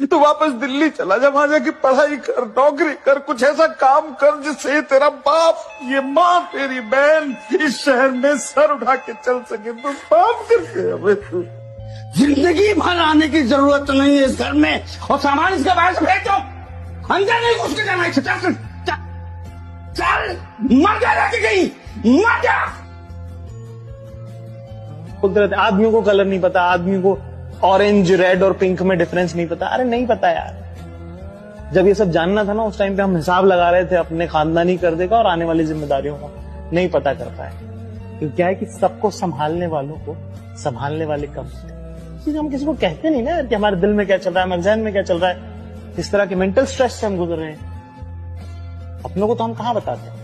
तो वापस दिल्ली चला जा, वहां जाके पढ़ाई कर, नौकरी कर, कुछ ऐसा काम कर जिससे तेरा बाप, ये माँ, तेरी बहन इस शहर में सर उठा के चल सके। तो काम करके हमें तू जिंदगी भर आने की जरूरत नहीं है इस घर में, और सामान इसके बाहर से फेंक दो, अंदर नहीं घुस के जाना है। चल चल, मर जा जाके कहीं, मर जा। कुदरत, आदमियों को कलर नहीं पता, आदमियों को ऑरेंज, रेड और पिंक में डिफरेंस नहीं पता। अरे नहीं पता यार, जब ये सब जानना था ना उस टाइम पे हम हिसाब लगा रहे थे अपने खानदानी कर्जे का और आने वाली जिम्मेदारियों का, नहीं पता कर पाए। क्योंकि क्या है कि सबको संभालने वालों को संभालने वाले कम होते हैं। हम किसी को कहते नहीं ना यार कि हमारे दिल में क्या चल रहा है, हमारे जहन में क्या चल रहा है, इस तरह के मेंटल स्ट्रेस से हम गुजर रहे हैं। अपनों को तो हम कहाँ बताते हैं।